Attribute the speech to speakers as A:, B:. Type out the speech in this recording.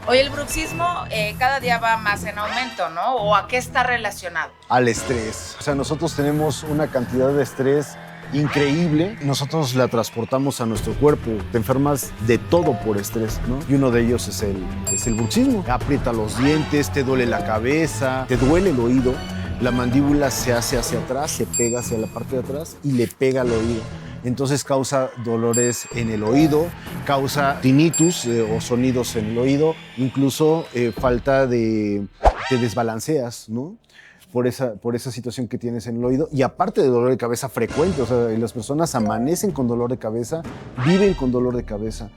A: Oye, el bruxismo cada día va más en aumento, ¿no? ¿O a qué está relacionado?
B: Al estrés. O sea, nosotros tenemos una cantidad de estrés increíble. Nosotros la transportamos a nuestro cuerpo. Te enfermas de todo por estrés, ¿no? Y uno de ellos es el bruxismo. Aprieta los dientes, te duele la cabeza, te duele el oído. La mandíbula se hace hacia atrás, se pega hacia la parte de atrás y le pega al oído. Entonces causa dolores en el oído, causa tinnitus o sonidos en el oído, incluso falta te desbalanceas, ¿no? Por esa situación que tienes en el oído. Y aparte de dolor de cabeza frecuente, o sea, las personas amanecen con dolor de cabeza, viven con dolor de cabeza.